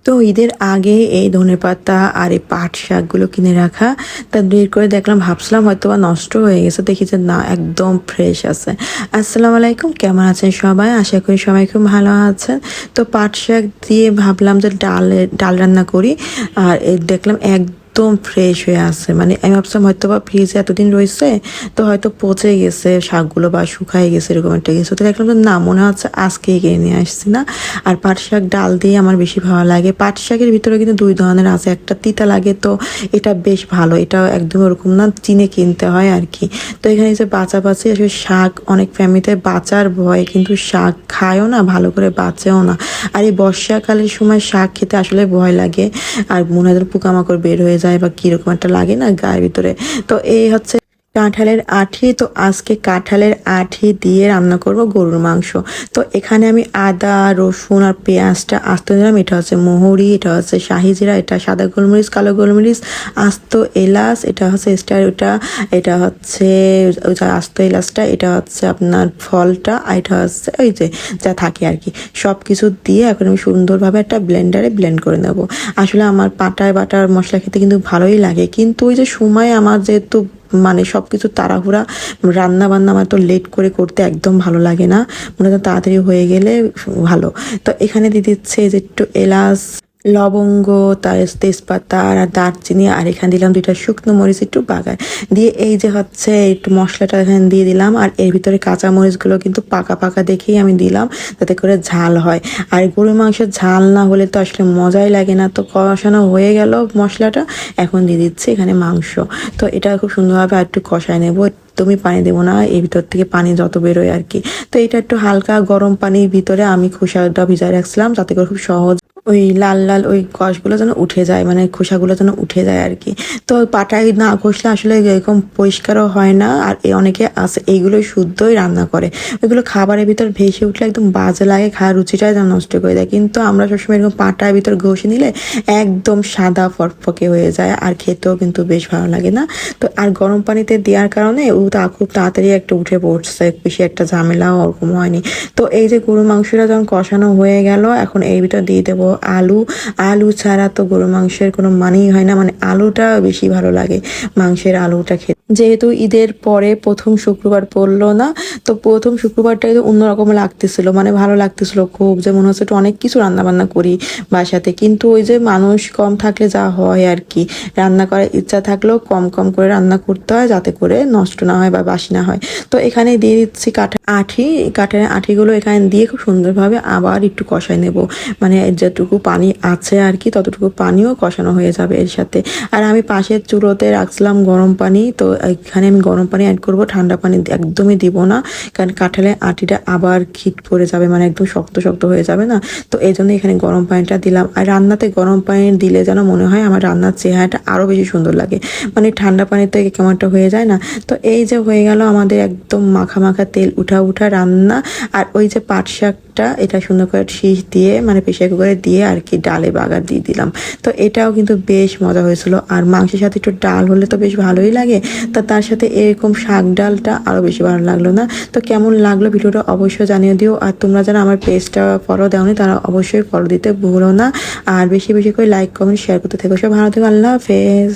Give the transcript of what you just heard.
তো ঈদের আগে এই ধনেপাতা আর এই পাট শাকগুলো কিনে রাখা, তা বের করে দেখলাম, ভাবছিলাম হয়তো বা নষ্ট হয়ে গেছে, দেখি যে না, একদম ফ্রেশ আছে। আসসালামু আলাইকুম, কেমন আছেন সবাই? আশা করি সবাই খুব ভালো আছেন। তো পাট শাক দিয়ে ভাবলাম যে ডাল রান্না করি। আর এই দেখলাম একদম ফ্রেশ হয়ে আছে, মানে আমি ভাবছিলাম হয়তো বা ফ্রিজে এতদিন রয়েছে, তো হয়তো পচে গেছে শাকগুলো বা শুকায় গেছে, এরকম একটা কিছু। তো দেখলাম যে না, মনে হচ্ছে আজকেই কিনে নিয়ে আসছি না। আর পাট শাক ডাল দিয়ে আমার বেশি ভালো লাগে। পাট শাকের ভিতরে কিন্তু দুই ধরনের আছে, একটা তিতা লাগে, তো এটা বেশ ভালো, এটা একদম ওরকম না, চিনে কিনতে হয় আর কি। তো এখানে যে বাঁচাবাচি আসলে শাক, অনেক ফ্যামিলিতে বাঁচার ভয় কিন্তু শাক খায়ও না, ভালো করে বাঁচেও না। আর এই বর্ষাকালের সময় শাক খেতে আসলে ভয় লাগে, আর মনে হয় পোকামাকড় বের হয়ে যায় বা কিরকম একটা লাগে না গায়ের ভিতরে। তো এই হচ্ছে কাঁঠালের আঁঠি। তো আজকে কাঁঠালের আঁঠি দিয়ে রান্না করব গরুর মাংস। তো এখানে আমি আদা, রসুন আর পেঁয়াজটা আস্ত দিলাম। এটা হচ্ছে মহরি, এটা হচ্ছে শাহি জিরা, এটা সাদা গোলমরিচ, কালো গোলমরিচ, আস্ত এলাচ, এটা হচ্ছে স্টার, এটা হচ্ছে ওই যে আস্ত এলাচটা, এটা হচ্ছে আপনার ফলটা, আর এটা হচ্ছে ওই যে যা থাকে আর কি, সব কিছু দিয়ে এখন আমি সুন্দরভাবে একটা ব্লেন্ডারে ব্লেন্ড করে নেব। আসলে আমার পাটায় বাটার মশলা খেতে কিন্তু ভালোই লাগে, কিন্তু ওই যে সময় আমার যেহেতু মানে সব কিছু তাড়াহুড়া, রান্না বান্না আমার তো লেট করে করতে একদম ভালো লাগে না, মনে হয় তাড়াতাড়ি হয়ে গেলে ভালো। তো এখানে দিয়ে দিচ্ছে যে একটু এলাচ, লবঙ্গ, তার তেজপাতা আর দারচিনি, আর এখানে দিলাম 2টা শুকনো মরিচ একটু বাগার দিয়ে, এই যে হচ্ছে একটু মশলাটা এখানে দিয়ে দিলাম। আর এর ভিতরে কাঁচা মরিচগুলো কিন্তু পাকা পাকা দেখেই আমি দিলাম, যাতে করে ঝাল হয়। আর গরুর মাংসের ঝাল না হলে তো আসলে মজাই লাগে না। তো কষানো হয়ে গেল মশলাটা, এখন দিয়ে দিচ্ছি এখানে মাংস। তো এটা খুব সুন্দরভাবে আর একটু কষায় নেবো, তুমি পানি দেবো না, এর ভিতর থেকে পানি যত বেরোয় আর কি। তো এটা একটু হালকা গরম পানির ভিতরে আমি খোসাটা ভিজায় রাখছিলাম, যাতে করে খুব সহজ ওই লাল লাল ওই কষগুলো যেন উঠে যায়, মানে খোসাগুলো যেন উঠে যায় আর কি। তো পাটায় না ঘষলে আসলে এরকম পরিষ্কারও হয় না। আর অনেকে আছে এইগুলোই শুদ্ধই রান্না করে, ওইগুলো খাবারের ভিতর ভেসে উঠলে একদম বাজে লাগে, খাওয়ার রুচিটাই যেন নষ্ট করে দেয়। কিন্তু আমরা সবসময় এরকম পাটার ভিতর ঘষে নিলে একদম সাদা ফটফকে হয়ে যায়, আর খেতেও কিন্তু বেশ ভালো লাগে না। তো আর গরম পানিতে দেওয়ার কারণে তা খুব তাড়াতাড়ি একটা উঠে পড়ছে, বেশি একটা ঝামেলাও ওরকম হয়নি। তো এই যে গরুর মাংসটা যখন কষানো হয়ে গেল, এখন এর ভিতর দিয়ে দেবো আলু। আলু ছাড়া তো গরুর মাংসের কোনো মানেই হয় না, মানে আলুটা বেশি ভালো লাগে মাংসের আলুটা খেতে। যেহেতু ঈদের পরে প্রথম শুক্রবার পড়লো না, তো প্রথম শুক্রবারটা একটু অন্যরকম লাগতেছিল, মানে ভালো লাগতেছিল খুব, যে মনে হচ্ছে একটু অনেক কিছু রান্না বান্না করি বাসাতে। কিন্তু ওই যে মানুষ কম থাকলে যা হয় আর কি, রান্না করার ইচ্ছা থাকলেও কম কম করে রান্না করতে হয়, যাতে করে নষ্ট না হয় বা বাসি না হয়। তো এখানে দিয়ে দিচ্ছি কাঠের আঠিগুলো এখানে দিয়ে খুব সুন্দরভাবে আবার একটু কষাই নেব, মানে যেটুকু পানি আছে আর কি, ততটুকু পানিও কষানো হয়ে যাবে এর সাথে। আর আমি পাশের চুলোতে রাখছিলাম গরম পানি, তো এখানে আমি গরম পানি অ্যাড করব, ঠান্ডা পানি একদমই দিব না, কারণ কাঁঠালের আটিটা আবার খিট পড়ে যাবে, মানে একদম শক্ত শক্ত হয়ে যাবে না। তো এই জন্য এখানে গরম পানিটা দিলাম। আর রান্নাতে গরম পানি দিলে যেন মনে হয় আমার রান্নার চেহারাটা আরও বেশি সুন্দর লাগে, মানে ঠান্ডা পানিতে কেমন একটা হয়ে যায় না। তো এই যে হয়ে গেল আমাদের একদম মাখা মাখা তেল উঠা উঠা রান্না। আর ওই যে পাট শাকটা, এটা সুন্দর করে শীষ দিয়ে, মানে প্রেসার কুকারে দিয়ে আর কি ডালে বাগার দিয়ে দিলাম। তো এটাও কিন্তু বেশ মজা হয়েছিল। আর মাংসের সাথে একটু ডাল হলে তো বেশ ভালোই লাগে, তা তার সাথে এরকম শাক ডালটা আরও বেশি ভালো লাগলো না। তো কেমন লাগলো ভিডিওটা অবশ্যই জানিয়ে দিও। আর তোমরা যারা আমার পেজটা ফলো দাওনি, তারা অবশ্যই ফলো দিতে ভুলো না। আর বেশি বেশি করে লাইক কমেন্ট শেয়ার করতে থেকো। সব ভালো থেকো, আল্লাহ হাফেজ।